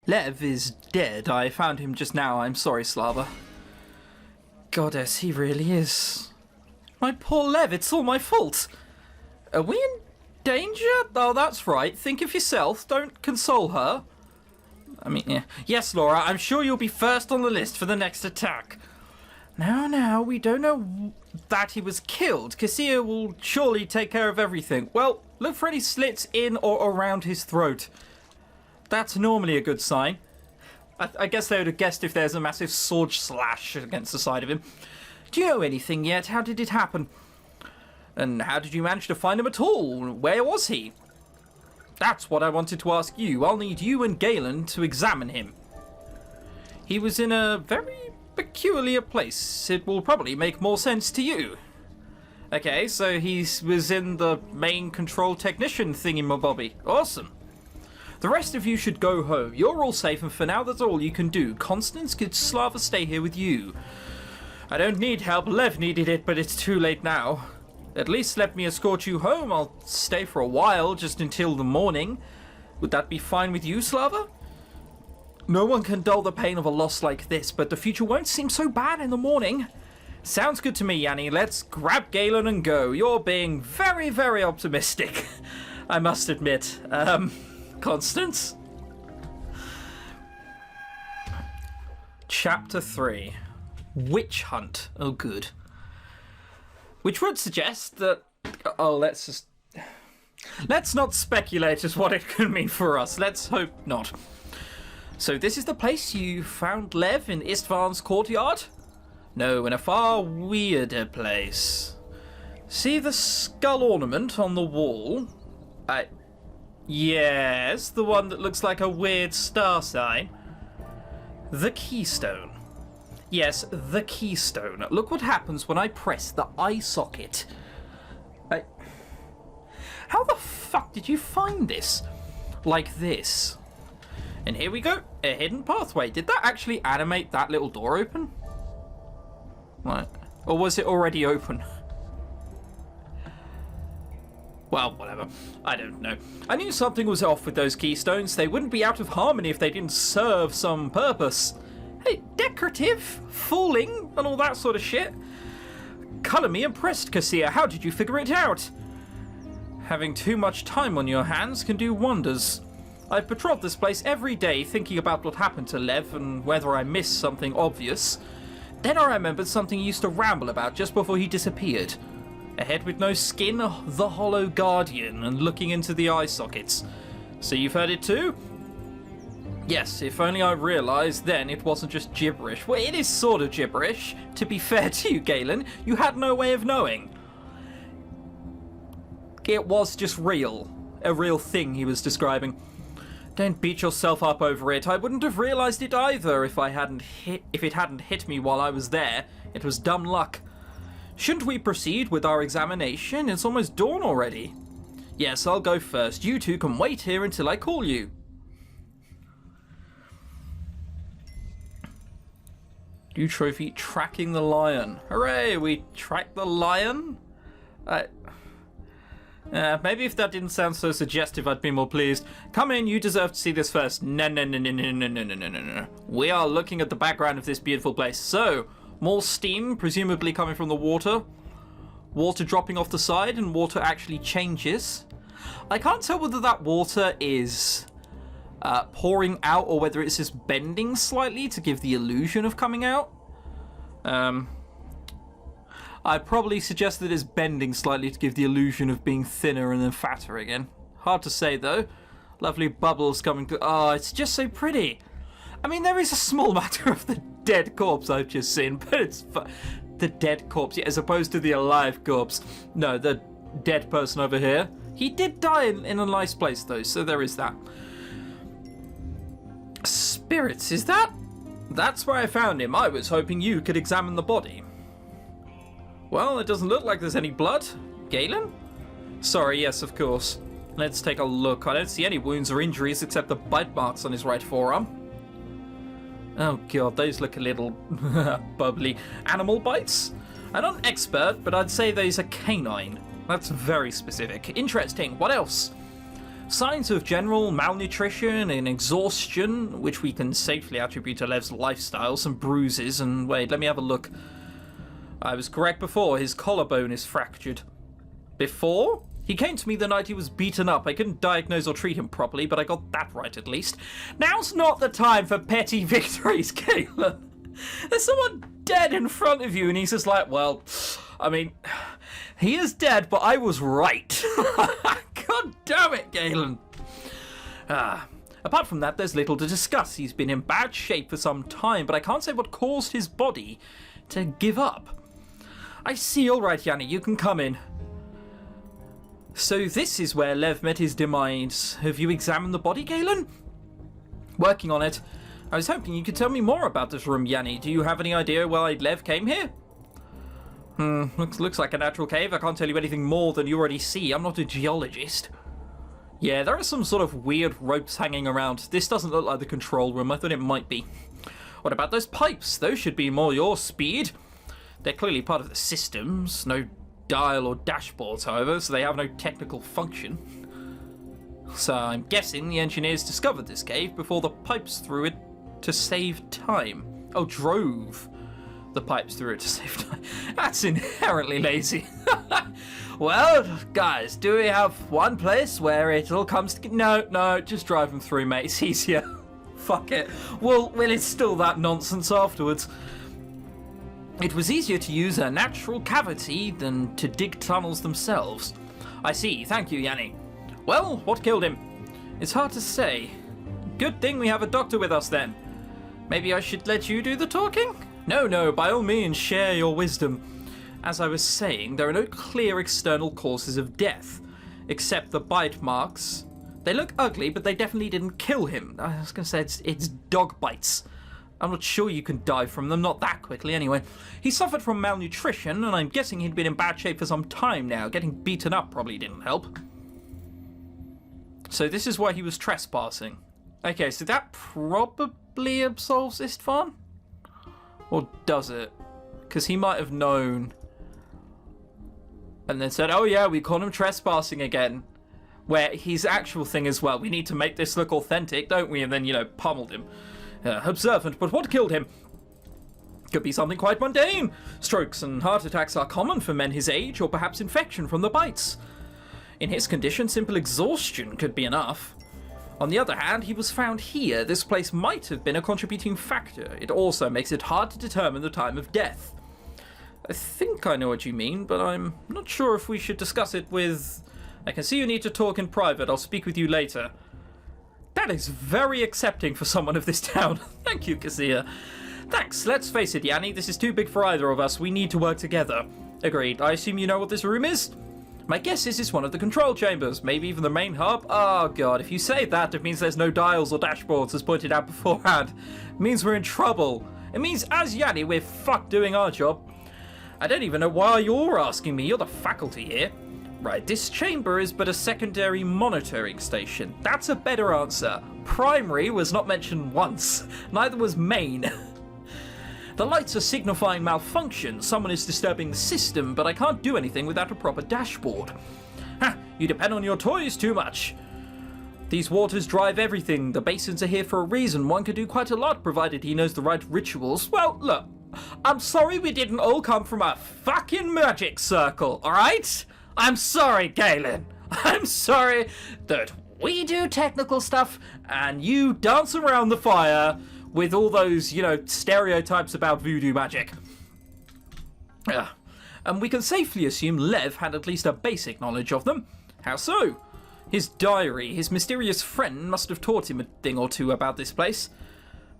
Lev is dead. I found him just now. I'm sorry, Slava. Goddess, he really is. My poor Lev, it's all my fault. Are we in danger? Oh, that's right. Think of yourself. Don't console her. I mean, yeah. Yes, Laura, I'm sure you'll be first on the list for the next attack. Now, we don't know that he was killed. Cassia will surely take care of everything. Well, look for any slits in or around his throat. That's normally a good sign. I guess they would have guessed if there's a massive sword slash against the side of him. Do you know anything yet? How did it happen? And how did you manage to find him at all? Where was he? That's what I wanted to ask you. I'll need you and Galen to examine him. He was in a very peculiar place. It will probably make more sense to you. Okay, so he was in the main control technician thingy-mabobby. Awesome. The rest of you should go home. You're all safe, and for now that's all you can do. Constance, could Slava stay here with you? I don't need help. Lev needed it, but it's too late now. At least let me escort you home. I'll stay for a while, just until the morning. Would that be fine with you, Slava? No one can dull the pain of a loss like this, but the future won't seem so bad in the morning. Sounds good to me, Yanni. Let's grab Galen and go. You're being very, very optimistic, I must admit. Constance? Chapter 3. Witch Hunt. Oh, good. Which would suggest that... Oh, let's not speculate as what it could mean for us. Let's hope not. So this is the place you found Lev in Istvan's courtyard? No, in a far weirder place. See the skull ornament on the wall? Yes, the one that looks like a weird star sign. The keystone. Yes, the keystone. Look what happens when I press the eye socket. How the fuck did you find this? Like this. And here we go. A hidden pathway. Did that actually animate that little door open? What? Or was it already open? Well, whatever. I don't know. I knew something was off with those keystones. They wouldn't be out of harmony if they didn't serve some purpose. Hey, decorative, fooling, and all that sort of shit. Colour me impressed, Cassia. How did you figure it out? Having too much time on your hands can do wonders. I've patrolled this place every day thinking about what happened to Lev and whether I missed something obvious. Then I remembered something he used to ramble about just before he disappeared. A head with no skin, the Hollow Guardian, and looking into the eye sockets. So you've heard it too? Yes, if only I realised then it wasn't just gibberish. Well, it is sort of gibberish. To be fair to you, Galen, you had no way of knowing. It was just real. A real thing he was describing. Don't beat yourself up over it. I wouldn't have realised it either if it hadn't hit me while I was there. It was dumb luck. Shouldn't we proceed with our examination? It's almost dawn already. Yes, I'll go first. You two can wait here until I call you. New trophy, tracking the lion. Hooray, we tracked the lion? Maybe if that didn't sound so suggestive, I'd be more pleased. Come in, you deserve to see this first. No. We are looking at the background of this beautiful place. So, more steam, presumably coming from the water. Water dropping off the side, and water actually changes. I can't tell whether that water is pouring out or whether it's just bending slightly to give the illusion of coming out. I'd probably suggest that it's bending slightly to give the illusion of being thinner and then fatter again. Hard to say though. Lovely bubbles coming through. Oh, it's just so pretty. I mean, there is a small matter of the dead corpse I've just seen, but it's the dead corpse, as opposed to the alive corpse. No, the dead person over here. He did die in a nice place though, so there is that. Spirits, is that? That's where I found him. I was hoping you could examine the body. Well, it doesn't look like there's any blood. Galen? Sorry, yes, of course. Let's take a look. I don't see any wounds or injuries except the bite marks on his right forearm. Oh god, those look a little bubbly. Animal bites? I'm not an expert, but I'd say those are canine. That's very specific. Interesting. What else? Signs of general malnutrition and exhaustion, which we can safely attribute to Lev's lifestyle, some bruises, and wait, let me have a look. I was correct before, his collarbone is fractured. Before? He came to me the night he was beaten up. I couldn't diagnose or treat him properly, but I got that right at least. Now's not the time for petty victories, Caleb. There's someone dead in front of you, and he's just like, well, I mean, he is dead, but I was right. God damn it, Galen. Apart from that, there's little to discuss. He's been in bad shape for some time, but I can't say what caused his body to give up. I see, all right, Yanni, you can come in. So this is where Lev met his demise. Have you examined the body, Galen? Working on it. I was hoping you could tell me more about this room, Yanni. Do you have any idea why Lev came here? Looks like a natural cave. I can't tell you anything more than you already see. I'm not a geologist. Yeah, there are some sort of weird ropes hanging around. This doesn't look like the control room. I thought it might be. What about those pipes? Those should be more your speed. They're clearly part of the systems. No dial or dashboards, however, so they have no technical function. So I'm guessing the engineers discovered this cave before the pipes through it to save time. Oh, drove the pipes through it to save time. That's inherently lazy. Well, guys, do we have one place where it all comes to... No, just drive them through, mate. It's easier. Fuck it. We'll install that nonsense afterwards. It was easier to use a natural cavity than to dig tunnels themselves. I see. Thank you, Yanni. Well, what killed him? It's hard to say. Good thing we have a doctor with us then. Maybe I should let you do the talking? No, by all means, share your wisdom. As I was saying, there are no clear external causes of death, except the bite marks. They look ugly, but they definitely didn't kill him. I was going to say it's dog bites. I'm not sure you can die from them, not that quickly anyway. He suffered from malnutrition, and I'm guessing he'd been in bad shape for some time now. Getting beaten up probably didn't help. So this is why he was trespassing. Okay, so that probably absolves Istvan? Or does it? Because he might have known. And then said, oh yeah, we caught him trespassing again. Where his actual thing is, well, we need to make this look authentic, don't we? And then, pummeled him. Observant, but what killed him? Could be something quite mundane. Strokes and heart attacks are common for men his age, or perhaps infection from the bites. In his condition, simple exhaustion could be enough. On the other hand, he was found here. This place might have been a contributing factor. It also makes it hard to determine the time of death. I think I know what you mean, but I'm not sure if we should discuss it with... I can see you need to talk in private. I'll speak with you later. That is very accepting for someone of this town. Thank you, Kazia. Thanks. Let's face it, Yanni, this is too big for either of us. We need to work together. Agreed. I assume you know what this room is? My guess is it's one of the control chambers, maybe even the main hub. Oh god, if you say that, it means there's no dials or dashboards as pointed out beforehand. It means we're in trouble. It means as Yanni, we're fucked doing our job. I don't even know why you're asking me. You're the faculty here. Right, this chamber is but a secondary monitoring station. That's a better answer. Primary was not mentioned once. Neither was main. The lights are signifying malfunction. Someone is disturbing the system, but I can't do anything without a proper dashboard. You depend on your toys too much. These waters drive everything. The basins are here for a reason. One can do quite a lot, provided he knows the right rituals. Well, look, I'm sorry we didn't all come from a fucking magic circle, alright? I'm sorry, Galen. I'm sorry that we do technical stuff and you dance around the fire with all those, stereotypes about voodoo magic. And we can safely assume Lev had at least a basic knowledge of them. How so? His diary, his mysterious friend must have taught him a thing or two about this place.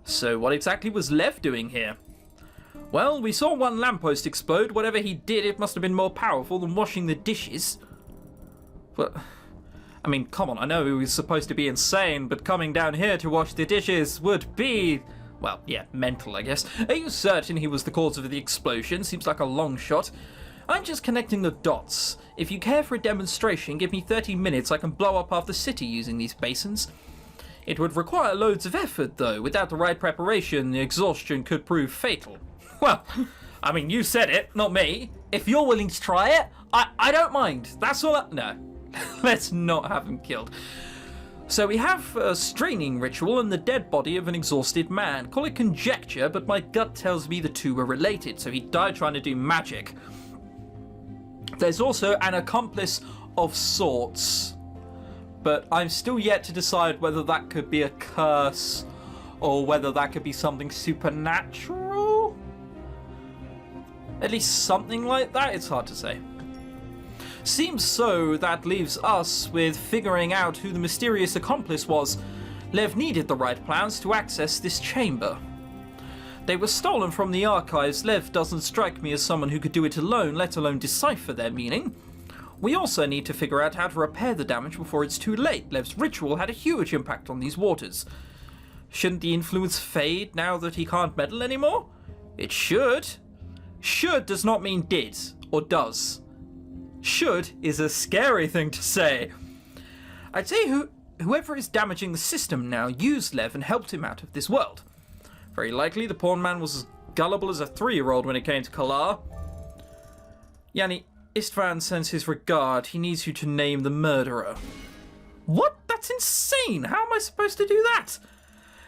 So what exactly was Lev doing here? Well, we saw one lamppost explode. Whatever he did, it must have been more powerful than washing the dishes. But... I mean, come on, I know he was supposed to be insane, but coming down here to wash the dishes would be... well, yeah, mental, I guess. Are you certain he was the cause of the explosion? Seems like a long shot. I'm just connecting the dots. If you care for a demonstration, give me 30 minutes. I can blow up half the city using these basins. It would require loads of effort, though. Without the right preparation, the exhaustion could prove fatal. Well, I mean, you said it, not me. If you're willing to try it, I don't mind. That's all No. Let's not have him killed. So we have a straining ritual and the dead body of an exhausted man. Call it conjecture, but my gut tells me the two were related, so he died trying to do magic. There's also an accomplice of sorts, but I'm still yet to decide whether that could be a curse or whether that could be something supernatural. At least something like that, it's hard to say. Seems so that leaves us with figuring out who the mysterious accomplice was. Lev needed the right plans to access this chamber. They were stolen from the archives. Lev doesn't strike me as someone who could do it alone, let alone decipher their meaning. We also need to figure out how to repair the damage before it's too late. Lev's ritual had a huge impact on these waters. Shouldn't the influence fade now that he can't meddle anymore? It should. Should does not mean did, or does. Should is a scary thing to say. I'd say whoever is damaging the system now used Lev and helped him out of this world. Very likely the pawn man was as gullible as a 3-year-old when it came to Kalar. Yanni, Istvan sends his regard. He needs you to name the murderer. What? That's insane! How am I supposed to do that?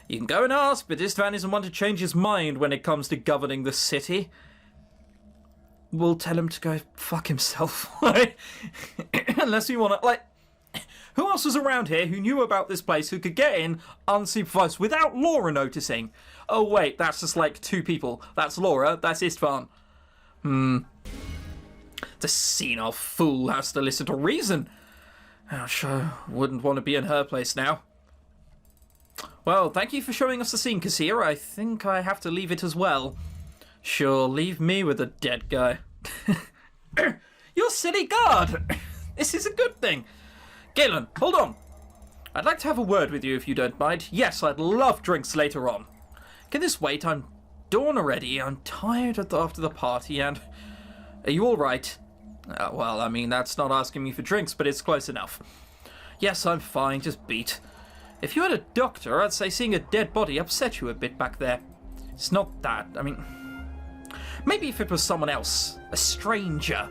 You can go and ask, but Istvan isn't one to change his mind when it comes to governing the city. We'll tell him to go fuck himself. Unless you want to, who else was around here who knew about this place, who could get in unsupervised without Laura noticing? Oh wait, that's just like 2 people. That's Laura, that's Istvan. The senile fool has to listen to reason. I sure wouldn't want to be in her place now. Well, thank you for showing us the scene, Kassir. I think I have to leave it as well. Sure, leave me with the dead guy. You silly guard! This is a good thing. Galen, hold on. I'd like to have a word with you if you don't mind. Yes, I'd love drinks later on. Can this wait? I'm dawn already. I'm tired after the party and... Are you alright? Well, I mean, that's not asking me for drinks, but it's close enough. Yes, I'm fine, just beat. If you had a doctor, I'd say seeing a dead body upset you a bit back there. It's not that, I mean... Maybe if it was someone else, a stranger.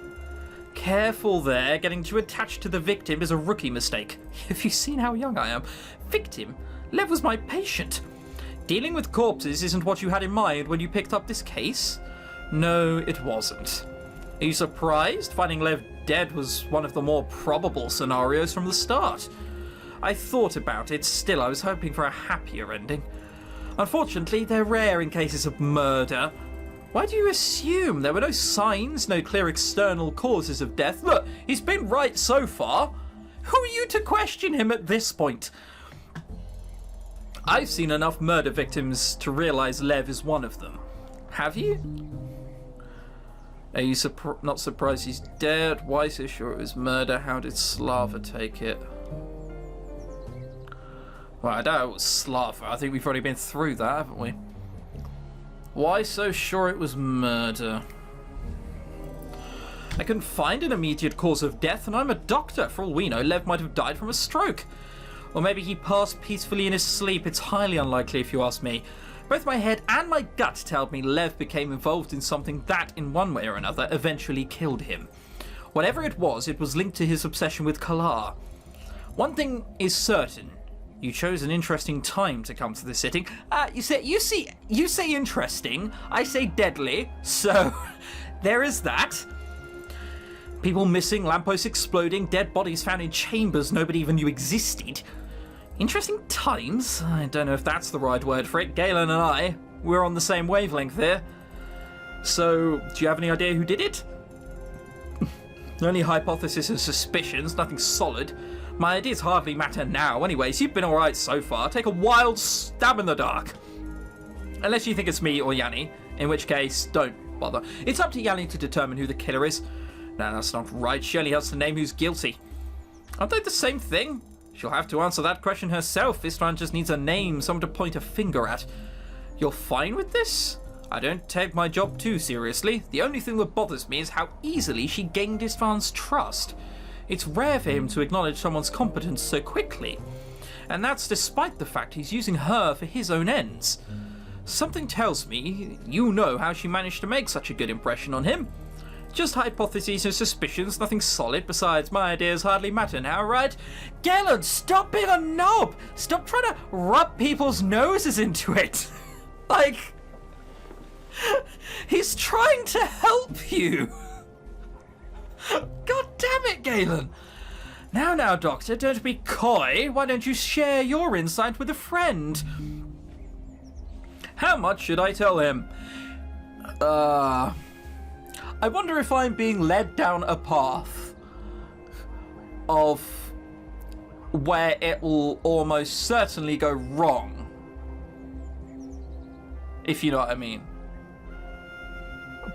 Careful there, getting too attached to the victim is a rookie mistake. Have you seen how young I am? Victim? Lev was my patient. Dealing with corpses isn't what you had in mind when you picked up this case? No, it wasn't. Are you surprised? Finding Lev dead was one of the more probable scenarios from the start. I thought about it, still I was hoping for a happier ending. Unfortunately, they're rare in cases of murder. Why do you assume? There were no signs, no clear external causes of death. Look, he's been right so far. Who are you to question him at this point? I've seen enough murder victims to realize Lev is one of them. Have you? Are you not surprised he's dead? Why so sure it was murder? How did Slava take it? Well, I doubt it was Slava. I think we've already been through that, haven't we? Why so sure it was murder? I couldn't find an immediate cause of death, and I'm a doctor. For all we know, Lev might have died from a stroke. Or maybe he passed peacefully in his sleep. It's highly unlikely if you ask me. Both my head and my gut tell me Lev became involved in something that, in one way or another, eventually killed him. Whatever it was linked to his obsession with Kalar. One thing is certain. You chose an interesting time to come to the sitting. You say interesting. I say deadly. So, there is that. People missing, lampposts exploding, dead bodies found in chambers nobody even knew existed. Interesting times? I don't know if that's the right word for it. Galen and I, we're on the same wavelength there. So, do you have any idea who did it? Only hypothesis and suspicions, nothing solid. My ideas hardly matter now. Anyways, you've been alright so far. Take a wild stab in the dark. Unless you think it's me or Yanni, in which case, don't bother. It's up to Yanni to determine who the killer is. No, that's not right. She only has to name who's guilty. Aren't they the same thing? She'll have to answer that question herself. This one just needs a name, someone to point a finger at. You're fine with this? I don't take my job too seriously. The only thing that bothers me is how easily she gained Istvan's trust. It's rare for him to acknowledge someone's competence so quickly. And that's despite the fact he's using her for his own ends. Something tells me you know how she managed to make such a good impression on him. Just hypotheses and suspicions, nothing solid. Besides, my ideas hardly matter now, right? Galen, stop being a knob! Stop trying to rub people's noses into it! Like, he's trying to help you! God damn it, Galen! Now, Doctor, don't be coy. Why don't you share your insight with a friend? How much should I tell him? I wonder if I'm being led down a path of where it will almost certainly go wrong. If you know what I mean.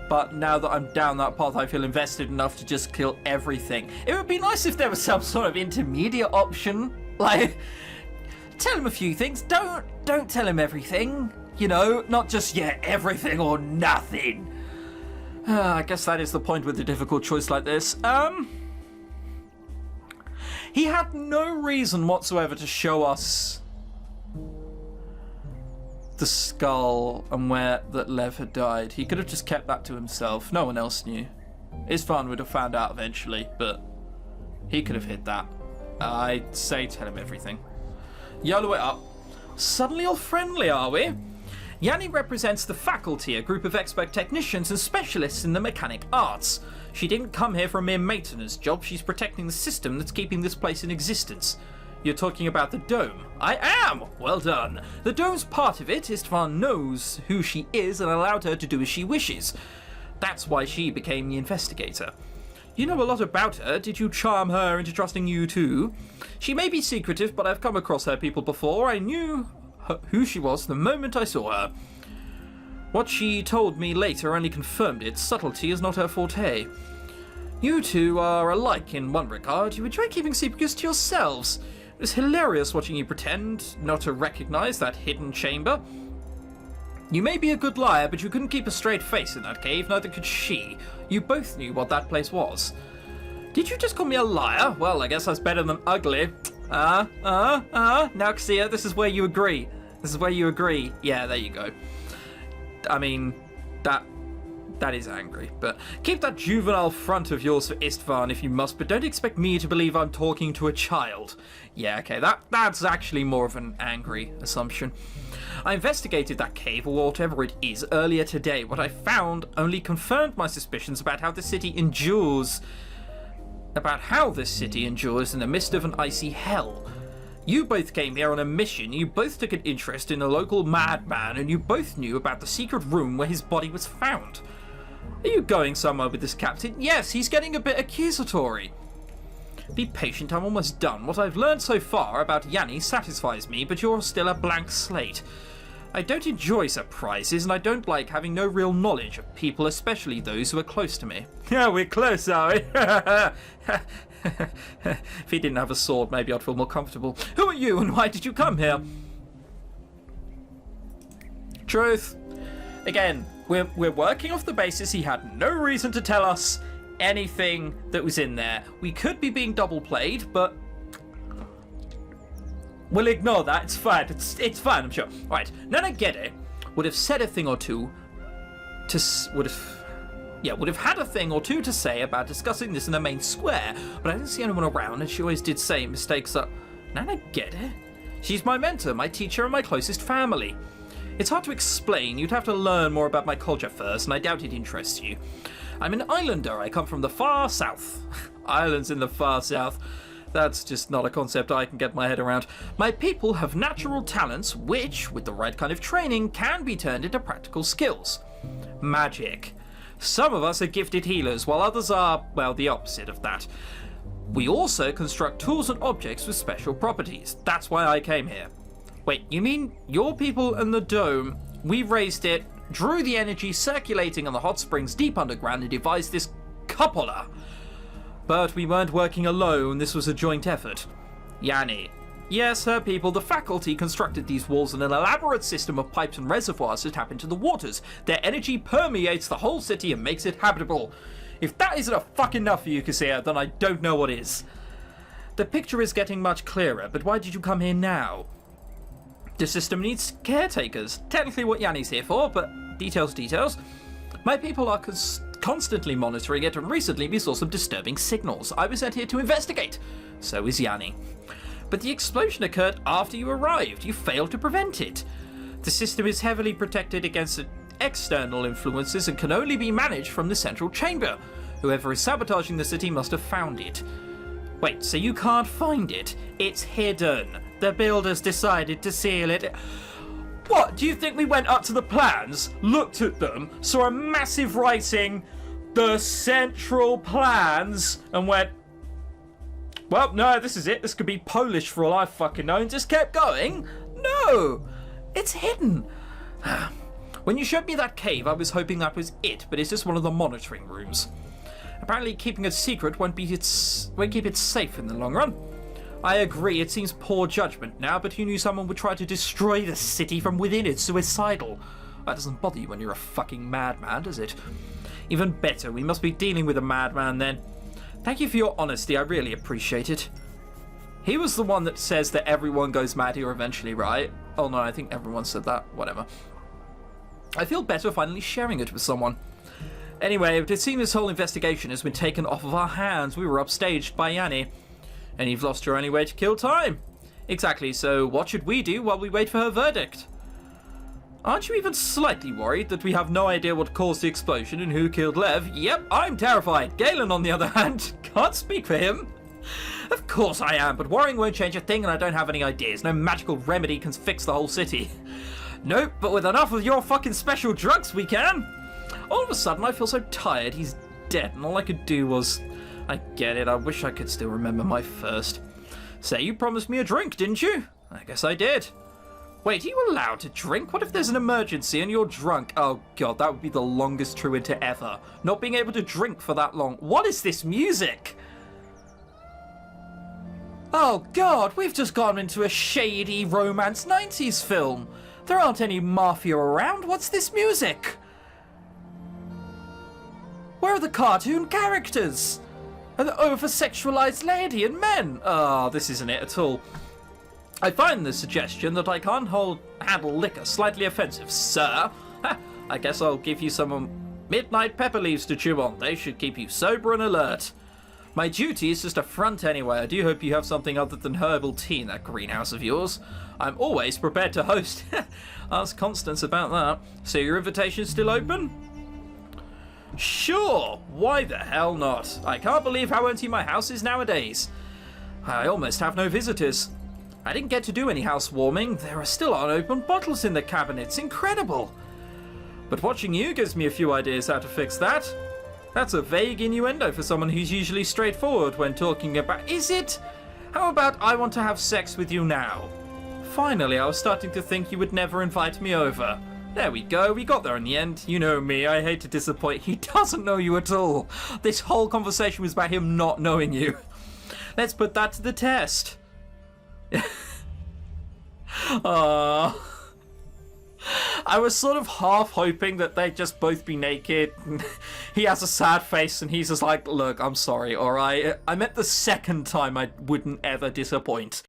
But now that I'm down that path, I feel invested enough to just kill everything. It would be nice if there was some sort of intermediate option. Like, tell him a few things. Don't tell him everything. You know, not just, yeah, everything or nothing. I guess that is the point with a difficult choice like this. He had no reason whatsoever to show us the skull and where that Lev had died. He could have just kept that to himself. No one else knew. Istvan would have found out eventually, but he could have hid that. I'd say tell him everything. YOLO it up. Suddenly all friendly, are we? Yanni represents the faculty, a group of expert technicians and specialists in the mechanic arts. She didn't come here for a mere maintenance job. She's protecting the system that's keeping this place in existence. You're talking about the dome. I am! Well done. The dome's part of it. Istvan knows who she is and allowed her to do as she wishes. That's why she became the investigator. You know a lot about her. Did you charm her into trusting you too? She may be secretive, but I've come across her people before. I knew who she was the moment I saw her. What she told me later only confirmed it. Subtlety is not her forte. You two are alike in one regard. You enjoy keeping secrets to yourselves. It was hilarious watching you pretend not to recognize that hidden chamber. You may be a good liar, but you couldn't keep a straight face in that cave, neither could she. You both knew what that place was. Did you just call me a liar? Well, I guess that's better than ugly. Now, Xia, this is where you agree. This is where you agree. Yeah, there you go. I mean, that is angry, but keep that juvenile front of yours for Istvan if you must, but don't expect me to believe I'm talking to a child. Yeah, okay, that's actually more of an angry assumption. I investigated that cave, or whatever it is, earlier today. What I found only confirmed my suspicions about how this city endures in the midst of an icy hell. You both came here on a mission, you both took an interest in a local madman, and you both knew about the secret room where his body was found. Are you going somewhere with this captain? Yes, he's getting a bit accusatory. Be patient, I'm almost done. What I've learned so far about Yanni satisfies me, but you're still a blank slate. I don't enjoy surprises, and I don't like having no real knowledge of people, especially those who are close to me. Yeah, we're close, are we? If he didn't have a sword, maybe I'd feel more comfortable. Who are you, and why did you come here? Truth. Again, we're working off the basis he had no reason to tell us anything that was in there. We could be being double played, but we'll ignore that. It's fine. It's fine, I'm sure. All right, Nana Gede would have said a thing or two would have had a thing or two to say about discussing this in the main square, but I didn't see anyone around, and she always did say mistakes are... Nana Gede? She's my mentor, my teacher, and my closest family. It's hard to explain. You'd have to learn more about my culture first, and I doubt it interests you. I'm an islander. I come from the far south. Islands in the far south. That's just not a concept I can get my head around. My people have natural talents which, with the right kind of training, can be turned into practical skills. Magic. Some of us are gifted healers, while others are, well, the opposite of that. We also construct tools and objects with special properties. That's why I came here. Wait, you mean your people and the dome, we raised it, drew the energy circulating on the hot springs deep underground and devised this cupola. But we weren't working alone, this was a joint effort. Yanni. Yes, her people, the faculty, constructed these walls in an elaborate system of pipes and reservoirs to tap into the waters. Their energy permeates the whole city and makes it habitable. If that isn't a fuck enough for you, Kasia, then I don't know what is. The picture is getting much clearer, but why did you come here now? The system needs caretakers. Technically what Yanni's here for, but details. My people are constantly monitoring it, and recently we saw some disturbing signals. I was sent here to investigate. So is Yanni. But the explosion occurred after you arrived. You failed to prevent it. The system is heavily protected against external influences and can only be managed from the central chamber. Whoever is sabotaging the city must have found it. Wait, so you can't find it? It's hidden. The builders decided to seal it. What, do you think we went up to the plans, looked at them, saw a massive writing, the central plans, and went, well, no, this is it. This could be Polish for all I fucking know, and just kept going? No, it's hidden. When you showed me that cave, I was hoping that was it, but it's just one of the monitoring rooms. Apparently keeping it secret won't keep it safe in the long run. I agree, it seems poor judgment now, but who knew someone would try to destroy the city from within? It's suicidal. That doesn't bother you when you're a fucking madman, does it? Even better, we must be dealing with a madman then. Thank you for your honesty, I really appreciate it. He was the one that says that everyone goes mad here eventually, right? Oh no, I think everyone said that. Whatever. I feel better finally sharing it with someone. Anyway, it seems this whole investigation has been taken off of our hands. We were upstaged by Yanni. And you've lost your only way to kill time. Exactly, so what should we do while we wait for her verdict? Aren't you even slightly worried that we have no idea what caused the explosion and who killed Lev? Yep, I'm terrified. Galen, on the other hand, can't speak for him. Of course I am, but worrying won't change a thing and I don't have any ideas. No magical remedy can fix the whole city. Nope, but with enough of your fucking special drugs we can. All of a sudden I feel so tired. He's dead and all I could do was... I get it, I wish I could still remember my first. Say, you promised me a drink, didn't you? I guess I did. Wait, are you allowed to drink? What if there's an emergency and you're drunk? Oh god, that would be the longest truanter ever. Not being able to drink for that long. What is this music? Oh god, we've just gone into a shady romance 90s film. There aren't any mafia around. What's this music? Where are the cartoon characters? And the over-sexualized lady and men. Oh, this isn't it at all. I find the suggestion that I can't handle liquor slightly offensive, sir. I guess I'll give you some midnight pepper leaves to chew on. They should keep you sober and alert. My duty is just a front anyway. I do hope you have something other than herbal tea in that greenhouse of yours. I'm always prepared to host. Ask Constance about that. So your invitation's still open? Sure, why the hell not? I can't believe how empty my house is nowadays. I almost have no visitors. I didn't get to do any housewarming. There are still unopened bottles in the cabinets. Incredible. But watching you gives me a few ideas how to fix that. That's a vague innuendo for someone who's usually straightforward when talking about... Is it? How about I want to have sex with you now? Finally, I was starting to think you would never invite me over. There we go, we got there in the end. You know me, I hate to disappoint. He doesn't know you at all. This whole conversation was about him not knowing you. Let's put that to the test. Aww. I was sort of half hoping that they'd just both be naked. He has a sad face and he's just like, look, I'm sorry, alright? I meant the second time I wouldn't ever disappoint.